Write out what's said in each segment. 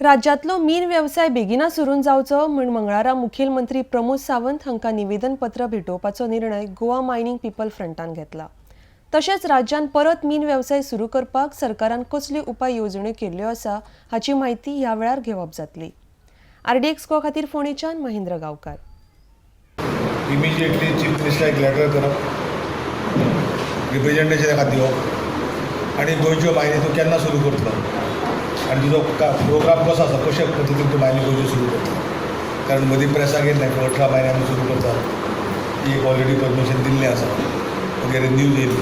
राज्यातलो मीन व्यवसाय बेगिना सुरून जावचो म्हण मंगळारा मुखेलमंत्री प्रमोद सावंत हांकां निवेदन पत्र भेटोवपाचो निर्णय गोवा मायनिंग पीपल फ्रंटान घेतला। तशेंच राज्यात परत मीन व्यवसाय सुरू करपाक सरकारान कसल्यो उपाय येवजण्यो केल्ल्यो आसा हाची माहिती ह्या वेळार घेवप जातली। RDX गो खातीर फोंडेच्यान महेंद्र गांवकार। इमिजिएटली चीफ मिनिस्टराक लेटर करप, रिप्रेजेंटेशन ताका दिवप आनी गोंयच्यो मायनी तूं केन्ना सुरू करतलो आनी तुजो प्रोग्राम कसो आसा, कशे पद्दतीन तूं मायनी गोंयच्यो सुरू करतलो। कारण मदीं प्रेसाक येयलें की 18 मायनी आमी सुरू करतात, एक ऑलरेडी परमिशन दिल्लें आसा, वगैरे न्यूज येयली।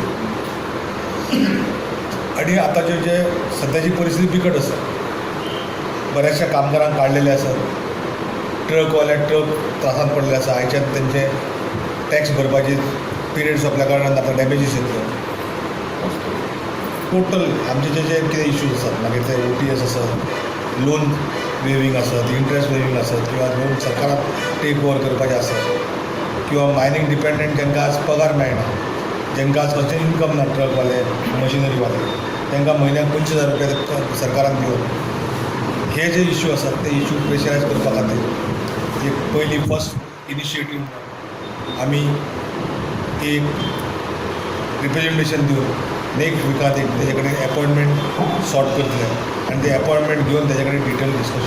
आनी आतांचे जे सद्याची परिस्थिती बिकट आसा, बऱ्याचशा कामगारांक काडलेले आसात, ट्रकवाले ट्रक त्रासान पडले आसा। आयच्यान तेंचे टॅक्स भरपाची पिरियड सोंपल्या कारणान आतां डॅमेजीस येतलो। टोटल आमचे जे कितें इश्यूज आसात, मागीर ते OTS आसत, लोन वेविंग आसत, इंट्रस्ट वेविंग आसत, किंवा लोन सरकारान टेक ओवर करपाचें आसत, किंवा मायनिंग डिपेंडंट जांकां आज पगार मेळना, जांकां आज खंयचें इन्कम ना, ट्रकवाले मशिनरीवाले, तांकां म्हयन्याक 25,000 रुपया सरकारान दिवप। हे जे इश्यू आसात ते इश्यू प्रेशरायज करपा खातीर एक पयली फर्स्ट इनिशिएटीव आमी एक रिप्रेजेंटेशन दिवन नेक्स्ट विकांत एक तेजे कडेन अपॉयंटमेंट सॉर्ट करतले आनी ते अपॉयंटमेंट घेवन तेजे कडेन detail discussion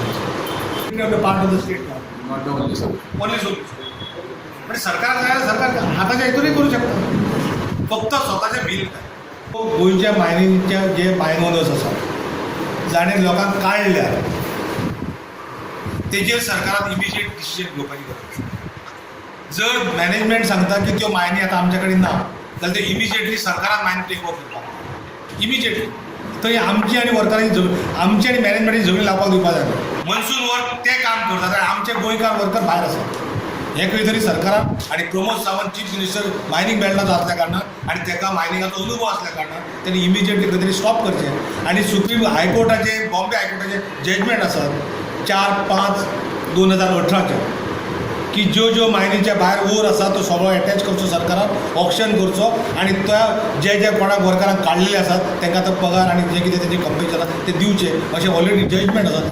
part of the state only solution. पण सरकार जाल्यार सरकार आतांच्या हितूनय करूं शकता, फक्त स्वताचें बील काय। गोंयच्या मायनिंगच्या जे मायन ओनर्स आसात जाणें लोकांक काडल्यात, तेजेर सरकारान इमिजिएट डिसिजन घेवपाची गरज आसा। जर मॅनेजमेंट सांगता की त्यो मायनी आतां आमचे कडेन ना, जाल्यार ते इमिजिएटली सरकारान मायनी टेक ओवर करपाक इमिजिएटली। थंय आमची आनी वर्करांची आमची आनी मॅनेजमेंटाची झगडी लावपाक दिवपाक जाय। मनसून वर्क ते काम करतात आनी आमचे गोंयकार वर्कर भायर आसात। हे खंय तरी सरकारान आनी Pramod Sawant chief minister mining बेल्टाचो आसल्या कारणान आनी ताका मायनिंगाचो अनुभव आसल्या कारणान तांणी इमिजिएटली खंय तरी स्टॉप करचें। आनी सुप्रीम हायकोर्टाचे बॉम्बे हायकोर्टाचे जजमेंट आसात 4/5/2018 की ज्यो मायनीच्या भायर ओर आसा तो सगळो अटॅच करचो सरकारान, ऑक्शन करचो आनी त्या जे कोणाक वर्करांक काडलेले आसात तांकां तो पगार आनी जे कितें तेजे कंपेन्सेशन आसा ते दिवचे, अशें ऑलरेडी जजमेंट आसा।